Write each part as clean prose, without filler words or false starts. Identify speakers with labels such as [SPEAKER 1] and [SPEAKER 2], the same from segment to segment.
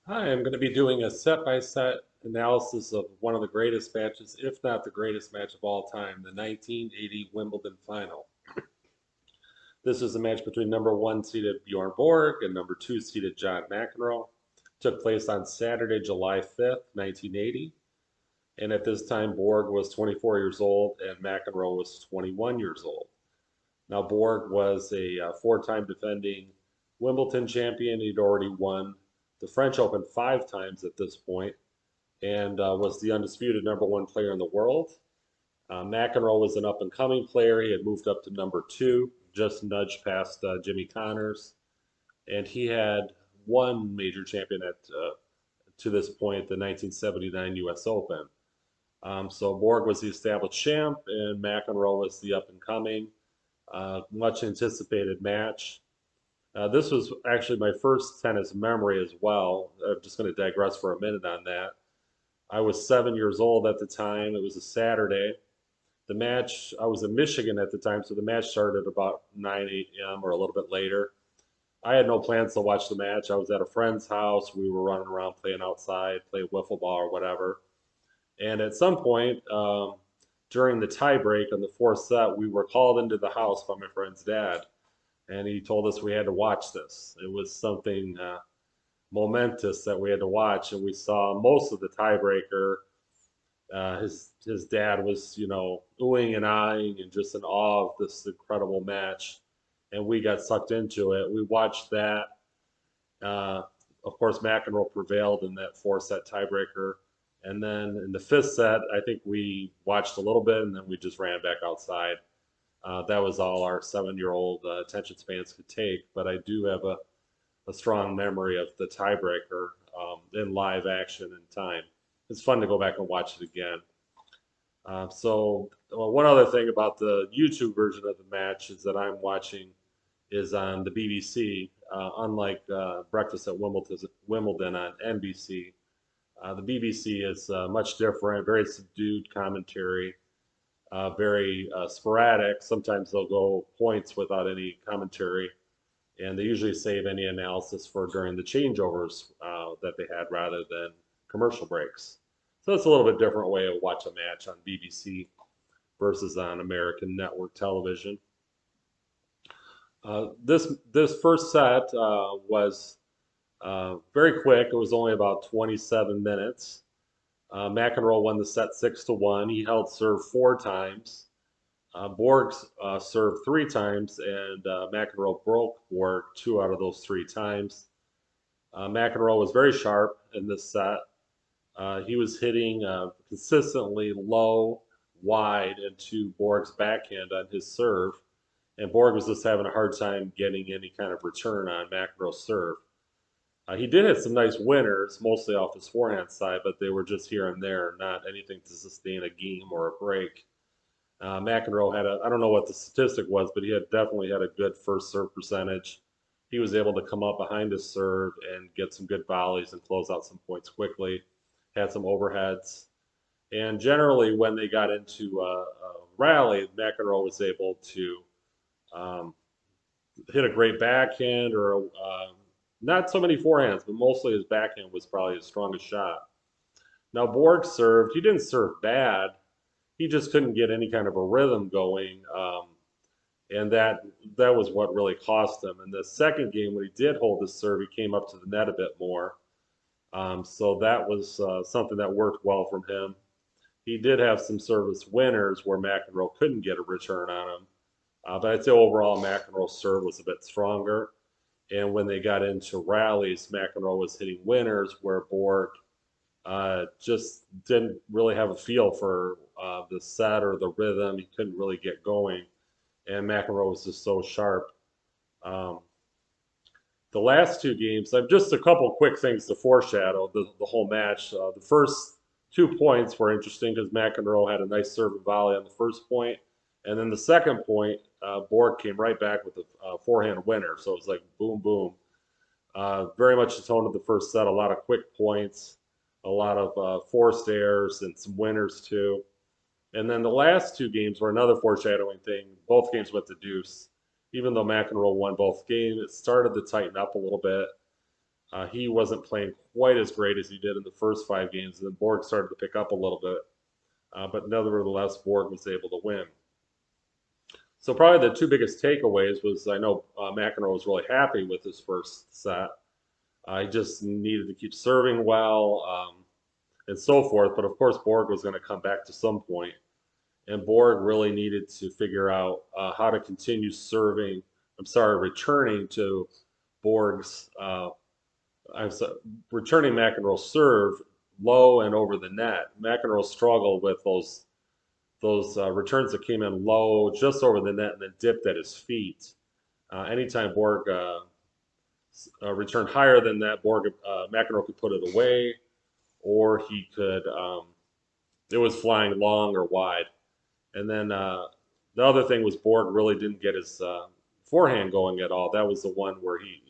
[SPEAKER 1] Hi, I'm going to be doing a set-by-set analysis of one of the greatest matches, if not the greatest match of all time, the 1980 Wimbledon final. This was a match between number one seeded Bjorn Borg and number two seeded John McEnroe. Took place on Saturday, July 5th, 1980. And at this time, Borg was 24 years old and McEnroe was 21 years old. Now, Borg was a four-time defending Wimbledon champion. He'd already won the French Open five times at this point and was the undisputed number one player in the world. McEnroe was an up and coming player. He had moved up to number two, just nudged past Jimmy Connors, and he had one major champion at to this point, the 1979 U.S. Open. So Borg was the established champ, and McEnroe was the up and coming. Much anticipated match. This was actually my first tennis memory as well. I'm just going to digress for a minute on that. I was 7 years old at the time. It was a Saturday. The match, I was in Michigan at the time, so the match started about 9 a.m. or a little bit later. I had no plans to watch the match. I was at a friend's house. We were running around playing outside, playing wiffle ball or whatever. And at some point, during the tiebreak on the fourth set, we were called into the house by my friend's dad, and he told us we had to watch this. It was something momentous that we had to watch, and we saw most of the tiebreaker. His dad was, oohing and eyeing and just in awe of this incredible match, and we got sucked into it. We watched that. Uh, of course, McEnroe prevailed in that four-set tiebreaker, and then in the fifth set, I think we watched a little bit, and then we just ran back outside. That was all our 7-year-old attention spans could take. But I do have a strong memory of the tiebreaker in live action in time. It's fun to go back and watch it again. One other thing about the YouTube version of the match is that I'm watching is on the BBC, unlike Breakfast at Wimbledon on NBC. The BBC is much different, very subdued commentary, very sporadic. Sometimes they'll go points without any commentary, and they usually save any analysis for during the changeovers that they had rather than commercial breaks. So it's a little bit different way to watch a match on BBC versus on American network television. This first set was very quick. It was only about 27 minutes. McEnroe won the set 6-1. He held serve four times. Borg served three times, and McEnroe broke Borg two out of those three times. McEnroe was very sharp in this set. He was hitting consistently low, wide into Borg's backhand on his serve, and Borg was just having a hard time getting any kind of return on McEnroe's serve. He did hit some nice winners, mostly off his forehand side, but they were just here and there, not anything to sustain a game or a break. McEnroe had I don't know what the statistic was, but he had definitely had a good first serve percentage. He was able to come up behind his serve and get some good volleys and close out some points quickly. Had some overheads. And generally, when they got into a rally, McEnroe was able to um, hit a great backhand or not so many forehands, but mostly his backhand was probably his strongest shot. Now, Borg served, he didn't serve bad. He just couldn't get any kind of a rhythm going. And that was what really cost him. In the second game, when he did hold his serve, he came up to the net a bit more. So that was something that worked well from him. He did have some service winners where McEnroe couldn't get a return on him. But I'd say overall, McEnroe's serve was a bit stronger. And when they got into rallies, McEnroe was hitting winners where Borg just didn't really have a feel for the set or the rhythm. He couldn't really get going. And McEnroe was just so sharp. Um, the last two games, I've just a couple quick things to foreshadow the whole match. The first 2 points were interesting because McEnroe had a nice serve and volley on the first point, and then the second point, Borg came right back with a forehand winner. So it was like boom, boom. Very much the tone of the first set. A lot of quick points, a lot of forced errors, and some winners too. And then the last two games were another foreshadowing thing. Both games went to deuce. Even though McEnroe won both games, it started to tighten up a little bit. He wasn't playing quite as great as he did in the first 5 games, and then Borg started to pick up a little bit. But nevertheless, Borg was able to win. So probably the two biggest takeaways was I know McEnroe was really happy with his first set. He just needed to keep serving well and so forth. But of course, Borg was going to come back to some point, and Borg really needed to figure out how to continue serving. I'm sorry, returning to Borg's. I'm sorry, returning McEnroe's serve low and over the net. McEnroe struggled with those returns that came in low, just over the net, and then dipped at his feet. Anytime Borg returned higher than that, McEnroe could put it away, or he could. It was flying long or wide. And then the other thing was Borg really didn't get his forehand going at all. That was the one where he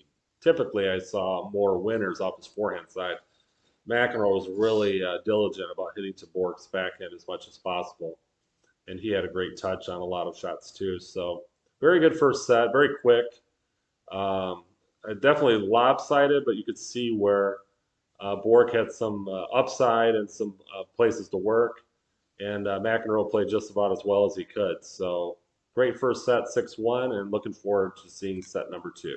[SPEAKER 1] typically I saw more winners off his forehand side. McEnroe was really diligent about hitting to Borg's backhand as much as possible, and he had a great touch on a lot of shots too. So very good first set, very quick. Um, Definitely lopsided, but you could see where Borg had some upside and some places to work, and McEnroe played just about as well as he could. So great first set, 6-1, and looking forward to seeing set number 2.